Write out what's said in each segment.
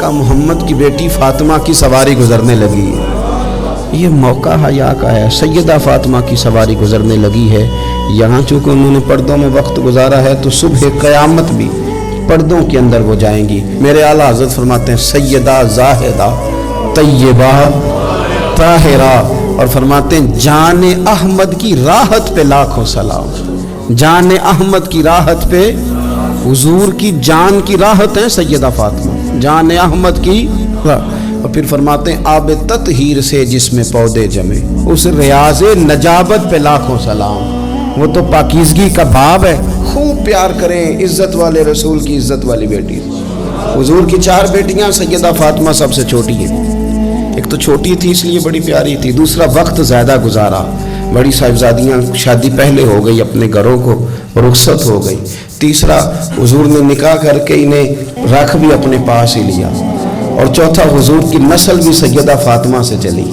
آقا محمد کی بیٹی فاطمہ کی سواری گزرنے لگی ہے. یہ موقع حیا کا ہے. سیدہ فاطمہ کی سواری گزرنے لگی ہے. یہاں چونکہ انہوں نے پردوں میں وقت گزارا ہے تو صبح قیامت بھی پردوں کے اندر وہ جائیں گی. میرے اعلیٰ حضرت فرماتے ہیں سیدہ زاہدہ طیبہ طاہرہ، اور فرماتے ہیں جان احمد کی راحت پہ لاکھوں سلام. جان احمد کی راحت پہ، حضور کی جان کی راحت ہے سیدہ فاطمہ، جان احمد کی. اور پھر فرماتے ہیں آب تطہیر سے جس میں پودے جمے، اس ریاض نجابت پہ لاکھوں سلام. وہ تو پاکیزگی کا باب ہے. خوب پیار کریں عزت والے رسول کی عزت والی بیٹی. حضور کی 4 بیٹیاں، سیدہ فاطمہ سب سے چھوٹی ہے. ایک تو چھوٹی تھی اس لیے بڑی پیاری تھی، دوسرا وقت زیادہ گزارا. بڑی صاحبزادیاں شادی پہلے ہو گئی، اپنے گھروں کو رخصت ہو گئی. تیسرا حضور نے نکاح کر کے انہیں رکھ بھی اپنے پاس ہی لیا. اور چوتھا حضور کی نسل بھی سیدہ فاطمہ سے چلی.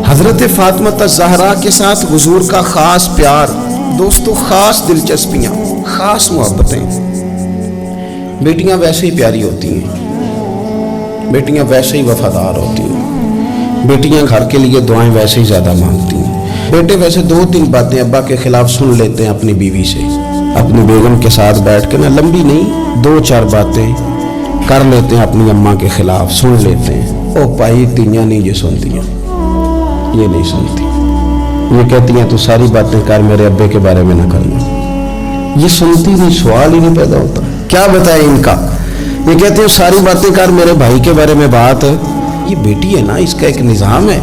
حضرت فاطمہ الزہرا کے ساتھ حضور کا خاص پیار، دوستو خاص دلچسپیاں، خاص محبتیں. بیٹیاں ویسے ہی پیاری ہوتی ہیں، بیٹیاں ویسے ہی وفادار ہوتی ہیں، بیٹیاں گھر کے لیے دعائیں ویسے ہی زیادہ مانگتی ہیں. بیٹے ویسے 2-3 باتیں ابا کے خلاف سن لیتے ہیں اپنی بیوی سے، اپنی بیگم کے ساتھ بیٹھ کے، نہ لمبی نہیں 2-4 باتیں کر لیتے ہیں اپنی اماں کے خلاف، سن لیتے ہیں. او پائی تیاں نہیں یہ سنتی ہیں، یہ نہیں سنتی. یہ کہتی ہیں تو ساری باتیں کر، میرے ابے کے بارے میں نہ کرنا. یہ سنتی نہیں، سوال ہی نہیں پیدا ہوتا. کیا بتائیں ان کا؟ یہ کہتے ہیں ساری باتیں کر، میرے بھائی کے بارے میں بات. یہ بیٹی ہے نا، اس کا ایک نظام ہے.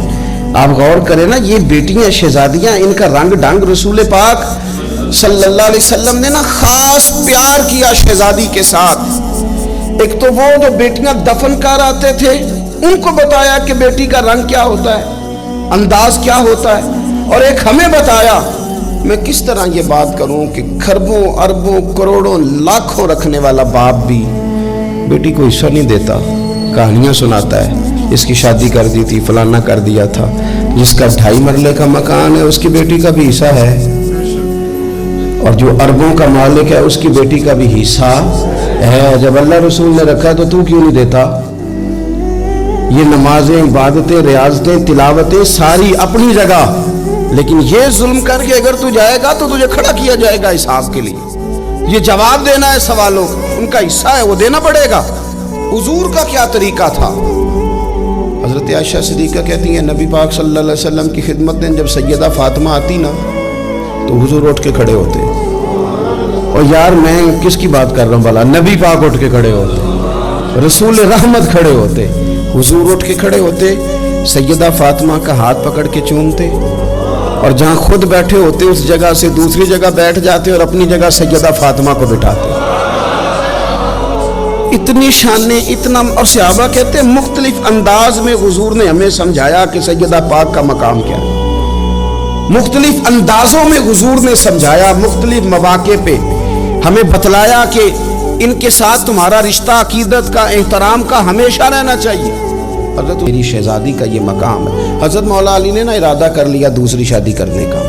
آپ غور کریں نا، یہ بیٹیاں شہزادیاں، ان کا رنگ ڈھنگ رسول پاک صلی اللہ علیہ وسلم نے نا خاص پیار کیا شہزادی کے ساتھ. ایک تو وہ جو بیٹیاں دفن کر آتے تھے ان کو بتایا کہ بیٹی کا رنگ کیا ہوتا ہے، انداز کیا ہوتا ہے. اور ایک ہمیں بتایا. میں کس طرح یہ بات کروں کہ کھربوں اربوں کروڑوں لاکھوں رکھنے والا باپ بھی بیٹی کو حصہ نہیں دیتا، کہانیاں سناتا ہے. اس کی شادی کر دی تھی، فلانا کر دیا تھا. جس کا 2.5 مرلے کا مکان ہے اس کی بیٹی کا بھی حصہ ہے، اور جو اربوں کا مالک ہے اس کی بیٹی کا بھی حصہ ہے. جب اللہ رسول نے رکھا تو کیوں نہیں دیتا؟ یہ نمازیں، عبادتیں، ریاضتیں، تلاوتیں ساری اپنی جگہ، لیکن یہ ظلم کر کے اگر تو جائے گا تو تجھے کھڑا کیا جائے گا حساب کے لیے. یہ جواب دینا ہے سوالوں کا، ان کا حصہ ہے وہ دینا پڑے گا. حضور کا کیا طریقہ تھا؟ حضرت عائشہ صدیقہ کہتی ہیں نبی پاک صلی اللہ علیہ وسلم کی خدمت میں جب سیدہ فاطمہ آتی نا تو حضور اٹھ کے کھڑے ہوتے. اور یار میں کس کی بات کر رہا ہوں بھلا، نبی پاک اٹھ کے کھڑے ہوتے، رسول رحمت کھڑے ہوتے. حضور اٹھ کے کھڑے ہوتے، سیدہ فاطمہ کا ہاتھ پکڑ کے چومتے، اور جہاں خود بیٹھے ہوتے اس جگہ سے دوسری جگہ بیٹھ جاتے اور اپنی جگہ سیدہ فاطمہ کو بٹھاتے. اتنی شانیں، اتنا. اور صحابہ کہتے ہیں مختلف انداز میں حضور نے ہمیں سمجھایا کہ سیدہ پاک کا مقام کیا ہے. مختلف اندازوں میں حضور نے سمجھایا، مختلف مواقع پہ ہمیں بتلایا کہ ان کے ساتھ تمہارا رشتہ عقیدت کا، احترام کا ہمیشہ رہنا چاہیے. حضرت میری شہزادی کا یہ مقام ہے. حضرت مولا علی نے نا ارادہ کر لیا دوسری شادی کرنے کا،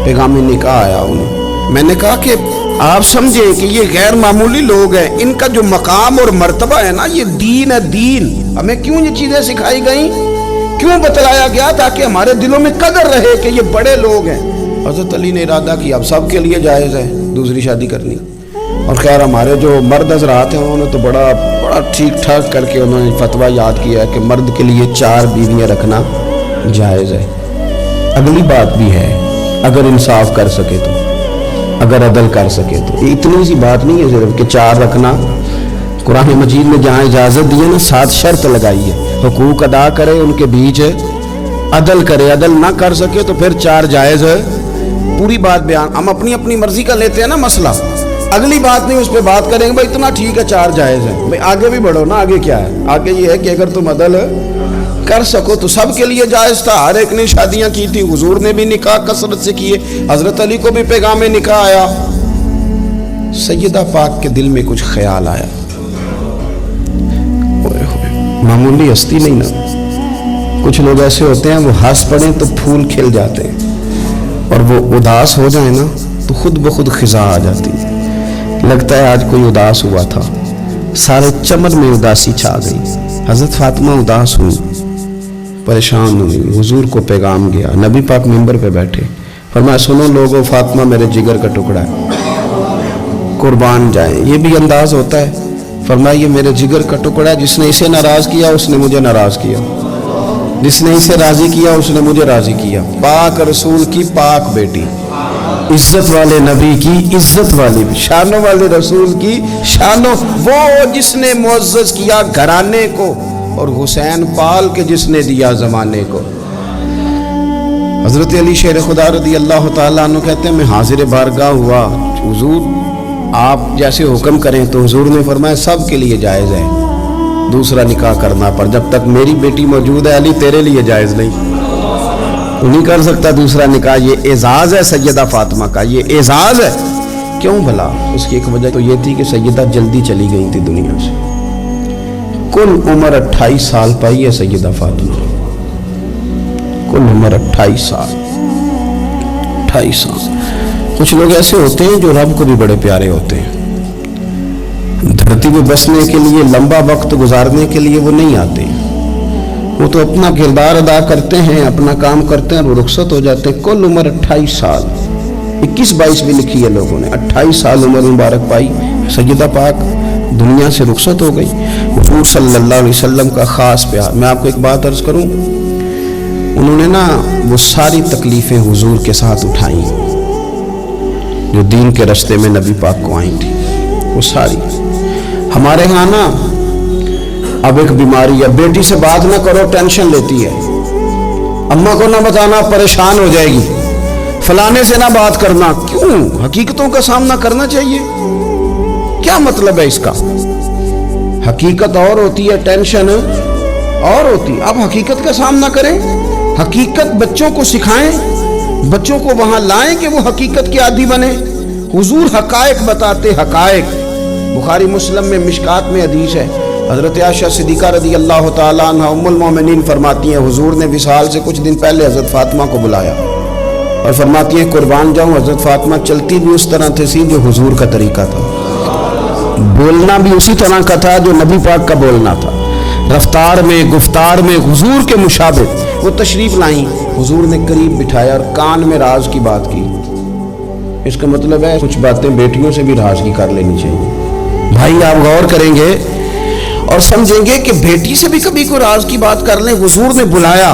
پیغام نکاح آیا انہیں. میں نے کہا کہ آپ سمجھے کہ یہ غیر معمولی لوگ ہیں، ان کا جو مقام اور مرتبہ ہے نا یہ دین ہے. دین ہمیں کیوں یہ چیزیں سکھائی گئیں، کیوں بتلایا گیا؟ تاکہ ہمارے دلوں میں قدر رہے کہ یہ بڑے لوگ ہیں. حضرت علی نے ارادہ کیا اب سب کے لیے جائز ہے دوسری شادی کرنی. اور خیر ہمارے جو مرد حضرات ہیں انہوں نے تو بڑا ٹھیک ٹھاک کر کے انہوں نے فتویٰ یاد کیا ہے کہ مرد کے لیے 4 بیویاں رکھنا جائز ہے. اگلی بات بھی ہے، اگر انصاف کر سکے تو، اگر عدل کر سکے تو. یہ اتنی سی بات نہیں ہے صرف کہ 4 رکھنا. قرآن مجید نے جہاں اجازت دی ہے نا 7 شرط لگائی ہے. حقوق ادا کرے، ان کے بیچ عدل کرے، عدل نہ کر سکے تو پھر 4 جائز ہے. پوری بات بیان، ہم اپنی اپنی مرضی کا لیتے ہیں نا مسئلہ، اگلی بات نہیں اس پہ بات کریں گے بھائی اتنا ٹھیک ہے 4 جائز ہے. بھائی آگے بھی بڑھو نا، آگے کیا ہے؟ آگے یہ ہے کہ اگر تم عدل کر سکو تو سب کے لیے جائز تھا. ہر ایک نے شادیاں کی تھی، حضور نے بھی نکاح کثرت سے کیے، حضرت علی کو بھی پیغام نکاح آیا. سیدہ پاک کے دل میں کچھ خیال آیا، معمولی ہستی نہیں نا. کچھ لوگ ایسے ہوتے ہیں وہ ہنس پڑیں تو پھول کھل جاتے ہیں، اور وہ اداس ہو جائیں نا تو خود بخود خزاں آ جاتی ہے. لگتا ہے آج کوئی اداس ہوا تھا. سارے چمن میں اداسی چھا گئی. حضرت فاطمہ اداس ہوئی, پریشان ہوئی. حضور کو پیغام گیا. نبی پاک منبر پہ بیٹھے, فرمایا سنو لوگوں, فاطمہ میرے جگر کا ٹکڑا ہے, قربان جائیں. یہ بھی انداز ہوتا ہے. فرمایا یہ میرے جگر کا ٹکڑا ہے, جس نے اسے ناراض کیا اس نے مجھے ناراض کیا, جس نے اسے راضی کیا اس نے مجھے راضی کیا. پاک رسول کی پاک بیٹی, عزت والے نبی کی عزت والی, شانوں والے رسول کی شانوں, وہ جس نے معزز کیا گھرانے کو, اور حسین پال کے جس نے دیا زمانے کو. حضرت علی شیر خدا رضی اللہ تعالیٰ عنہ کہتے ہیں میں حاضر بارگاہ ہوا, حضور آپ جیسے حکم کریں. تو حضور نے فرمایا سب کے لیے جائز ہے دوسرا نکاح کرنا, پر جب تک میری بیٹی موجود ہے علی تیرے لیے جائز نہیں کر سکتا دوسرا نکاح. یہ اعزاز ہے سیدہ فاطمہ کا, یہ اعزاز ہے. کیوں بھلا؟ اس کی ایک وجہ تو یہ تھی کہ سیدہ جلدی چلی گئی تھی دنیا سے. کل عمر 28 سال پائی ہے سیدہ فاطمہ, کل عمر 28 سال. 28 سال. کچھ لوگ ایسے ہوتے ہیں جو رب کو بھی بڑے پیارے ہوتے ہیں, دھرتی پہ بسنے کے لیے لمبا وقت گزارنے کے لیے وہ نہیں آتے, وہ تو اپنا کردار ادا کرتے ہیں, اپنا کام کرتے ہیں اور وہ رخصت ہو جاتے ہیں. کل عمر 28 سال, 21-22 بھی لکھی ہے لوگوں نے. 28 سال عمر مبارک پائی سیدہ پاک, دنیا سے رخصت ہو گئی. حضور صلی اللہ علیہ وسلم کا خاص پیار. میں آپ کو ایک بات عرض کروں, انہوں نے نا وہ ساری تکلیفیں حضور کے ساتھ اٹھائیں جو دین کے رستے میں نبی پاک کو آئی تھی, وہ ساری. ہمارے ہاں نا اب ایک بیماری ہے, بیٹی سے بات نہ کرو ٹینشن لیتی ہے, اماں کو نہ بتانا پریشان ہو جائے گی, فلانے سے نہ بات کرنا. کیوں؟ حقیقتوں کا سامنا کرنا چاہیے. کیا مطلب ہے اس کا؟ حقیقت اور ہوتی ہے, ٹینشن اور ہوتی. اب حقیقت کا سامنا کریں, حقیقت بچوں کو سکھائیں, بچوں کو وہاں لائیں کہ وہ حقیقت کے عادی بنے. حضور حقائق بتاتے, حقائق. بخاری مسلم میں مشکات میں حدیث ہے, حضرت عائشہ صدیقہ رضی اللہ تعالیٰ عنہ ام المومنین فرماتی ہیں حضور نے وصال سے کچھ دن پہلے حضرت فاطمہ کو بلایا اور فرماتی ہیں قربان جاؤں حضرت فاطمہ چلتی بھی اس طرح تھی جو حضور کا طریقہ تھا, بولنا بھی اسی طرح کا تھا جو نبی پاک کا بولنا تھا, رفتار میں گفتار میں حضور کے مشابہ. وہ تشریف لائیں, حضور نے قریب بٹھایا اور کان میں راز کی بات کی. اس کا مطلب ہے کچھ باتیں بیٹیوں سے بھی راز کی کر لینی چاہیے. بھائی آپ غور کریں گے اور سمجھیں گے کہ بیٹی سے بھی کبھی کوئی راز کی بات کر لیں. حضور نے بلایا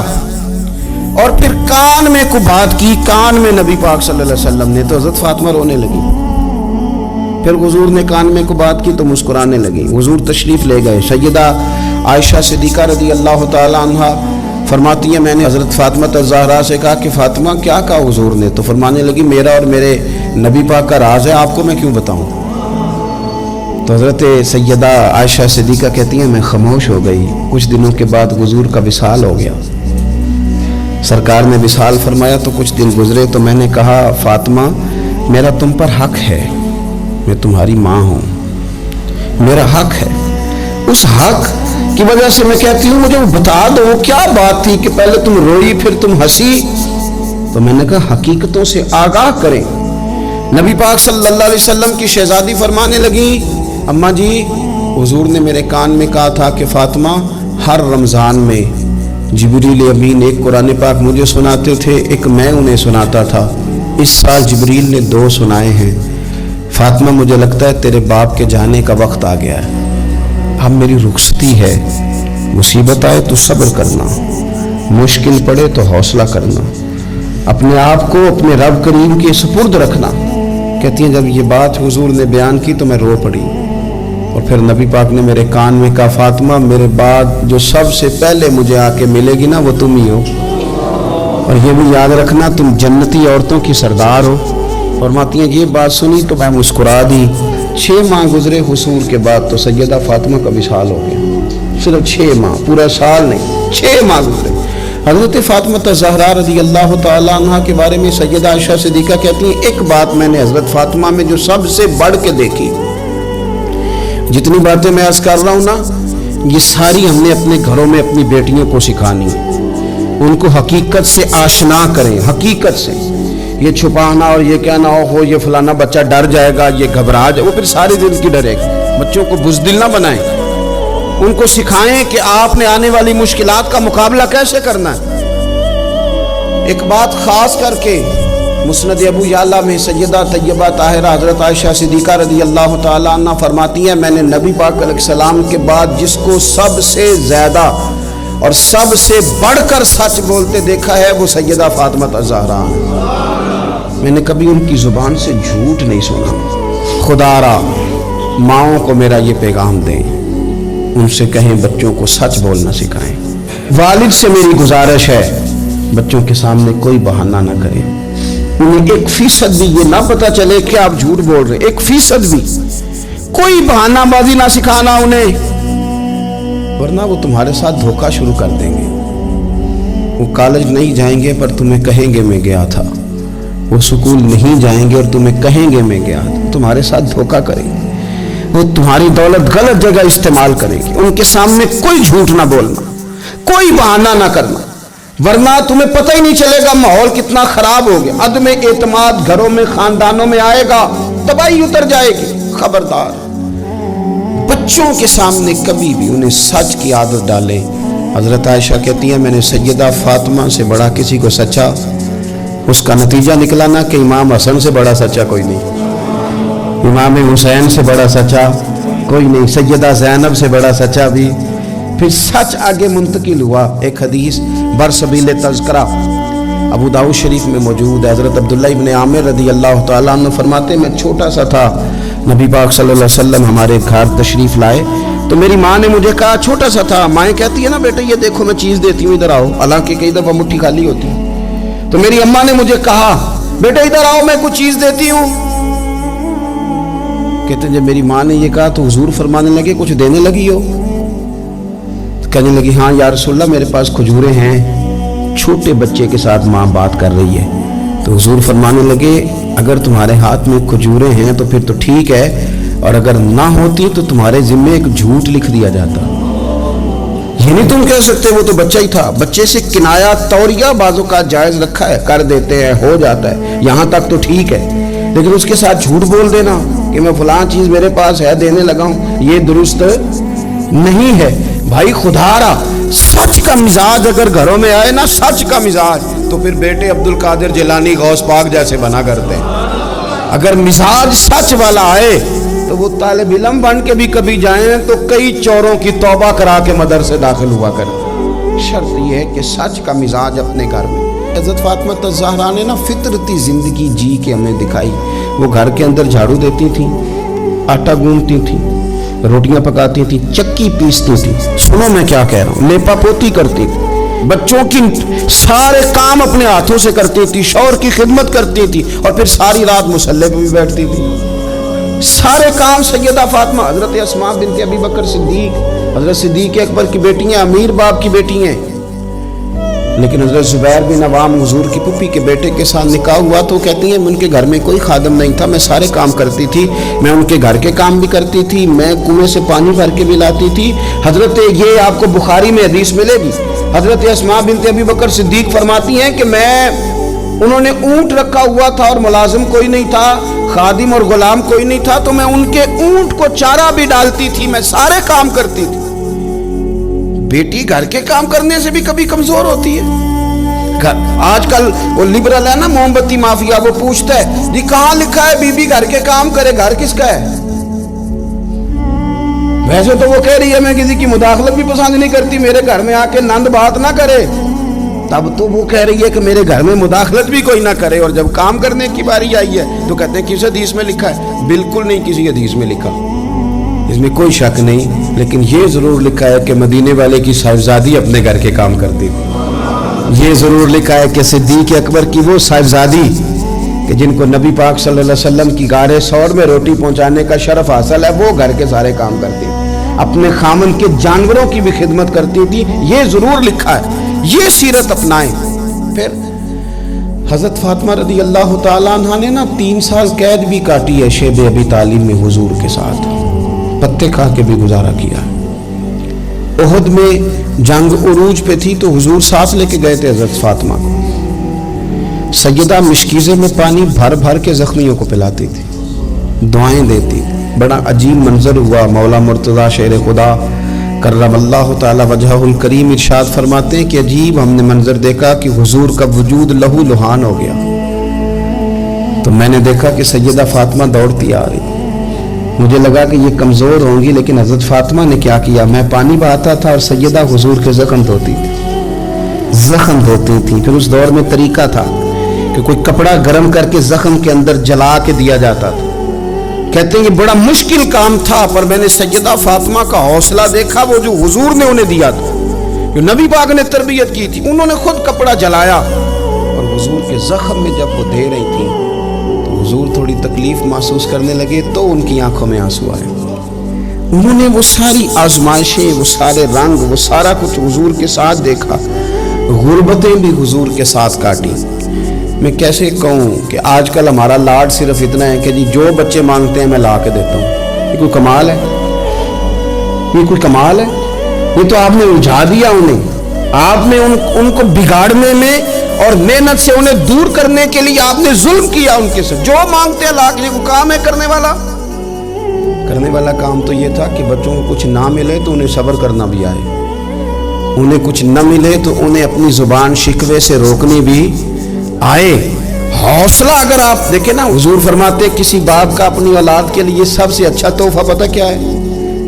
اور پھر کان میں کو بات کی, کان میں نبی پاک صلی اللہ علیہ وسلم نے, تو حضرت فاطمہ رونے لگی. پھر حضور نے کان میں کو بات کی تو مسکرانے لگی. حضور تشریف لے گئے. سیدہ عائشہ صدیقہ رضی اللہ تعالی عنہا فرماتی ہیں میں نے حضرت فاطمہ الزہرا سے کہا کہ فاطمہ کیا کہا حضور نے؟ تو فرمانے لگی میرا اور میرے نبی پاک کا راز ہے, آپ کو میں کیوں بتاؤں؟ تو حضرت سیدہ عائشہ صدیقہ کہتی ہیں میں خاموش ہو گئی. کچھ دنوں کے بعد حضور کا وصال ہو گیا. سرکار نے وصال فرمایا تو کچھ دن گزرے تو میں نے کہا فاطمہ میرا تم پر حق ہے, میں تمہاری ماں ہوں, میرا حق ہے. اس حق کی وجہ سے میں کہتی ہوں مجھے بتا دو کیا بات تھی کہ پہلے تم روئی پھر تم ہنسی. تو میں نے کہا حقیقتوں سے آگاہ کریں. نبی پاک صلی اللہ علیہ وسلم کی شہزادی فرمانے لگی اماں جی حضور نے میرے کان میں کہا تھا کہ فاطمہ ہر رمضان میں جبریل امین ایک قرآن پاک مجھے سناتے تھے, ایک میں انہیں سناتا تھا. اس سال جبریل نے 2 سنائے ہیں. فاطمہ مجھے لگتا ہے تیرے باپ کے جانے کا وقت آ گیا ہے, اب میری رخصتی ہے. مصیبت آئے تو صبر کرنا, مشکل پڑے تو حوصلہ کرنا, اپنے آپ کو اپنے رب کریم کے سپرد رکھنا. کہتی ہیں جب یہ بات حضور نے بیان کی تو میں رو پڑی. اور پھر نبی پاک نے میرے کان میں کہا فاطمہ میرے بعد جو سب سے پہلے مجھے آ کے ملے گی نا وہ تم ہی ہو, اور یہ بھی یاد رکھنا تم جنتی عورتوں کی سردار ہو. فرماتی ہیں یہ بات سنی تو میں مسکرا دی. 6 ماہ گزرے حضور کے بعد تو سیدہ فاطمہ کا وصال ہو گیا. صرف 6 ماہ, پورا سال نہیں, 6 ماہ گزرے. حضرت فاطمہ الزہرا رضی اللہ تعالی عنہا کے بارے میں سیدہ عائشہ صدیقہ کہتی ہیں ایک بات میں نے حضرت فاطمہ میں جو سب سے بڑھ کے دیکھی, جتنی باتیں میں عرض کر رہا ہوں نا یہ ساری ہم نے اپنے گھروں میں اپنی بیٹیوں کو سکھانی. ان کو حقیقت سے آشنا کریں, حقیقت سے. یہ چھپانا اور یہ کہنا ہو یہ فلانا بچہ ڈر جائے گا, یہ گھبرا جائے, وہ پھر ساری زندگی ڈرے گا. بچوں کو بزدل نہ بنائیں، ان کو سکھائیں کہ آپ نے آنے والی مشکلات کا مقابلہ کیسے کرنا ہے۔ ایک بات خاص کر کے مسند ابو یعلا میں سیدہ طیبہ طاہرہ حضرت عائشہ صدیقہ رضی اللہ تعالیٰ عنہ فرماتی ہیں، میں نے نبی پاک علیہ السلام کے بعد جس کو سب سے زیادہ اور سب سے بڑھ کر سچ بولتے دیکھا ہے وہ سیدہ فاطمہ الزہرا ہیں۔ میں نے کبھی ان کی زبان سے جھوٹ نہیں سنا۔ خدا را ماؤں کو میرا یہ پیغام دیں، ان سے کہیں بچوں کو سچ بولنا سکھائیں۔ والد سے میری گزارش ہے بچوں کے سامنے کوئی بہانہ نہ کریں، انہیں 1% بھی یہ نہ پتا چلے کہ آپ جھوٹ بول رہے، 1% بھی کوئی بہانہ بازی نہ سکھانا انہیں، ورنہ وہ تمہارے ساتھ دھوکہ شروع کر دیں گے۔ وہ کالج نہیں جائیں گے پر تمہیں کہیں گے میں گیا تھا، وہ سکول نہیں جائیں گے اور تمہیں کہیں گے میں گیا تھا، تمہارے ساتھ دھوکہ کریں گے، وہ تمہاری دولت غلط جگہ استعمال کریں گے۔ ان کے سامنے کوئی جھوٹ نہ بولنا، کوئی بہانہ نہ کرنا، ورنہ تمہیں پتہ ہی نہیں چلے گا ماحول کتنا خراب ہو گیا، عدم اعتماد گھروں میں خاندانوں میں آئے گا، تباہی اتر جائے گی۔ خبردار بچوں کے سامنے کبھی بھی انہیں سچ کی عادت ڈالیں۔ حضرت عائشہ کہتی ہیں میں نے سیدہ فاطمہ سے بڑا کسی کو سچا، اس کا نتیجہ نکلا نا کہ امام حسن سے بڑا سچا کوئی نہیں، امام حسین سے بڑا سچا کوئی نہیں، سیدہ زینب سے بڑا سچا بھی۔ پھر سچ آگے منتقل ہوا۔ ایک حدیث برسبیل تذکرہ ابو داؤد شریف میں موجود ہے، حضرت عبداللہ ابن عامر رضی اللہ تعالیٰ عنہ فرماتے میں چھوٹا سا تھا، نبی پاک صلی اللہ علیہ وسلم ہمارے گھر تشریف لائے تو میری ماں نے مجھے کہا، چھوٹا سا تھا، مائیں کہتی ہے نا بیٹے یہ دیکھو میں چیز دیتی ہوں ادھر آؤ، حالانکہ کئی دفعہ مٹھی خالی ہوتی ہے، تو میری اماں نے مجھے کہا بیٹے ادھر آؤ میں کچھ چیز دیتی ہوں۔ کہتے ہیں جب میری ماں نے یہ کہا تو حضور فرمانے لگے کچھ دینے لگی ہو؟ کہنے لگی ہاں یا رسول اللہ میرے پاس کھجوریں ہیں۔ چھوٹے بچے کے ساتھ ماں بات کر رہی ہے تو حضور فرمانے لگے اگر تمہارے ہاتھ میں کھجوریں ہیں تو پھر تو ٹھیک ہے، اور اگر نہ ہوتی تو تمہارے ذمے ایک جھوٹ لکھ دیا جاتا۔ یہ نہیں تم کہہ سکتے وہ تو بچہ ہی تھا، بچے سے کنایا توریہ بعضوں کا جائز رکھا ہے، کر دیتے ہیں، ہو جاتا ہے، یہاں تک تو ٹھیک ہے، لیکن اس کے ساتھ جھوٹ بول دینا کہ میں فلاں چیز میرے پاس ہے دینے لگا ہوں، یہ درست نہیں ہے۔ بھائی خدا را سچ کا مزاج اگر گھروں میں آئے نا، سچ کا مزاج، تو پھر بیٹے عبد القادر جیلانی غوث پاک جیسے بنا کرتے ہیں۔ اگر مزاج سچ والا آئے تو وہ طالب علم بن کے بھی کبھی جائیں تو کئی چوروں کی توبہ کرا کے مدرسے داخل ہوا کریں۔ شرط یہ ہے کہ سچ کا مزاج اپنے گھر میں۔ حضرت فاطمہ الزہرا نے نا فطرتی زندگی جی کے ہمیں دکھائی۔ وہ گھر کے اندر جھاڑو دیتی تھیں، آٹا گوندتی تھیں، روٹیاں پکاتی تھیں، چکی پیستی تھیں، سنو میں کیا کہہ رہا ہوں، لیپا پوتی کرتی تھی، بچوں کی سارے کام اپنے ہاتھوں سے کرتی تھی، شوہر کی خدمت کرتی تھی، اور پھر ساری رات مصلی پہ بھی بیٹھتی تھی۔ سارے کام سیدہ فاطمہ، حضرت اسماء بنت ابی بکر صدیق، حضرت صدیق اکبر کی بیٹی ہیں، امیر باپ کی بیٹی ہیں، لیکن حضرت زبیر بن عوام حضور کی پھوپھی کے بیٹے کے ساتھ نکاح ہوا تو کہتی ہیں ان کے گھر میں کوئی خادم نہیں تھا، میں سارے کام کرتی تھی، میں ان کے گھر کے کام بھی کرتی تھی، میں کنویں سے پانی بھر کے بھی لاتی تھی۔ حضرت یہ آپ کو بخاری میں حدیث ملے گی، حضرت اسماء بنت ابی بکر صدیق فرماتی ہیں کہ انہوں نے اونٹ رکھا ہوا تھا اور ملازم کوئی نہیں تھا، خادم اور غلام کوئی نہیں تھا، تو میں ان کے اونٹ کو چارہ بھی ڈالتی تھی، میں سارے کام کرتی تھی۔ بیٹی گھر کے کام کرنے سے بھی کبھی کمزور ہوتی ہے۔ آج کل وہ لبرل ہے نا، موم بتی مافیا، وہ پوچھتا ہے جی کہاں لکھا ہے بی بی گھر کے کام کرے، گھر کس کا ہے؟ ویسے تو وہ کہہ رہی ہے میں کسی کی مداخلت بھی پسند نہیں کرتی، میرے گھر میں آ کے نند بات نہ کرے، تب تو وہ کہہ رہی ہے کہ میرے گھر میں مداخلت بھی کوئی نہ کرے، اور جب کام کرنے کی باری آئی ہے تو کہتے ہیں کس حدیث میں لکھا ہے؟ بالکل نہیں کسی حدیث میں لکھا، اس میں کوئی شک نہیں، لیکن یہ ضرور لکھا ہے کہ مدینے والے کی صاحبزادی اپنے گھر کے کام کرتی تھی، یہ ضرور لکھا ہے کہ صدیق اکبر کی وہ صاحبزادی کہ جن کو نبی پاک صلی اللہ علیہ وسلم کی غار ثور میں روٹی پہنچانے کا شرف حاصل ہے، وہ گھر کے سارے کام کرتی، اپنے خامن کے جانوروں کی بھی خدمت کرتی تھی، یہ ضرور لکھا ہے، یہ سیرت اپنائیں۔ پھر حضرت فاطمہ رضی اللہ تعالیٰ عنہ نے نا 3 سال قید بھی کاٹی ہے شیب ابی طالب میں حضور کے ساتھ، پتے کھا کے بھی گزارا کیا۔ احد میں جنگ عروج پہ تھی تو حضور ساتھ لے کے گئے تھے حضرت فاطمہ کو، سیدہ مشکیزے میں پانی بھر بھر کے زخمیوں کو پلاتی تھی، دعائیں دیتی تھی، بڑا عجیب منظر ہوا. مولا مرتضیٰ شیر خدا کرم اللہ تعالی وجہہ الکریم ارشاد فرماتے ہیں کہ عجیب ہم نے منظر دیکھا کہ حضور کا وجود لہو لہان ہو گیا. تو میں نے دیکھا کہ سیدہ فاطمہ دوڑتی آ رہی. مجھے لگا کہ یہ کمزور ہوں گی، لیکن حضرت فاطمہ نے کیا کیا، میں پانی بہاتا تھا اور سیدہ حضور کے زخم دھوتی تھی. پھر اس دور میں طریقہ تھا کہ کوئی کپڑا گرم کر کے زخم کے اندر جلا کے دیا جاتا تھا. کہتے ہیں یہ بڑا مشکل کام تھا، پر میں نے سیدہ فاطمہ کا حوصلہ دیکھا، وہ جو حضور نے انہیں دیا تھا، جو نبی پاک نے تربیت کی تھی. انہوں نے خود کپڑا جلایا اور حضور کے زخم میں جب وہ دے رہی تھی تو حضور تھوڑی تکلیف محسوس کرنے لگے، تو ان کی آنکھوں میں آنسو آئے. انہوں نے وہ ساری آزمائشیں، وہ سارے رنگ، وہ سارا کچھ حضور کے ساتھ دیکھا، غربتیں بھی حضور کے ساتھ کاٹی. میں کیسے کہوں کہ آج کل ہمارا لاڈ صرف اتنا ہے کہ جی جو بچے مانگتے ہیں میں لا کے دیتا ہوں. یہ کوئی کمال ہے؟ یہ کوئی کمال ہے؟ یہ تو آپ نے الجھا دیا انہیں. آپ نے ان کو بگاڑنے میں اور محنت سے انہیں دور کرنے کے لیے آپ نے ظلم کیا ان کے ساتھ. جو مانگتے ہیں لا کے. کوئی کام ہے کرنے والا کام تو یہ تھا کہ بچوں کو کچھ نہ ملے تو انہیں صبر کرنا بھی آئے، انہیں کچھ نہ ملے تو انہیں اپنی زبان شکوے سے روکنی بھی آئے. حوصلہ اگر آپ دیکھیں نا، حضور فرماتے کسی باپ کا اپنی اولاد کے لیے سب سے اچھا تحفہ پتہ کیا ہے؟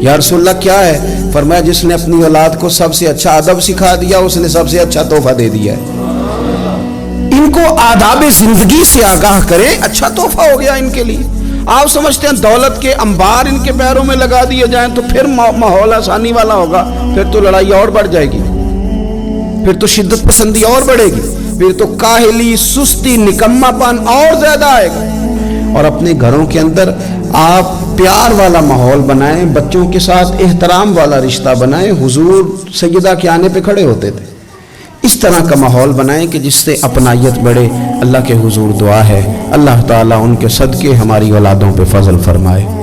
یا رسول اللہ کیا ہے؟ فرمایا جس نے اپنی اولاد کو سب سے اچھا ادب سکھا دیا اس نے سب سے اچھا تحفہ دے دیا ہے. ان کو آداب زندگی سے آگاہ کرے، اچھا تحفہ ہو گیا ان کے لیے. آپ سمجھتے ہیں دولت کے انبار ان کے پیروں میں لگا دیے جائیں تو پھر ماحول آسانی والا ہوگا؟ پھر تو لڑائی اور بڑھ جائے گی، پھر تو شدت پسندی اور بڑھے گی، پھر تو کاہلی، سستی، نکما پن اور زیادہ آئے گا. اور اپنے گھروں کے اندر آپ پیار والا ماحول بنائیں، بچوں کے ساتھ احترام والا رشتہ بنائیں. حضور سیدہ کے آنے پہ کھڑے ہوتے تھے. اس طرح کا ماحول بنائیں کہ جس سے اپنائیت بڑھے. اللہ کے حضور دعا ہے اللہ تعالیٰ ان کے صدقے ہماری اولادوں پہ فضل فرمائے.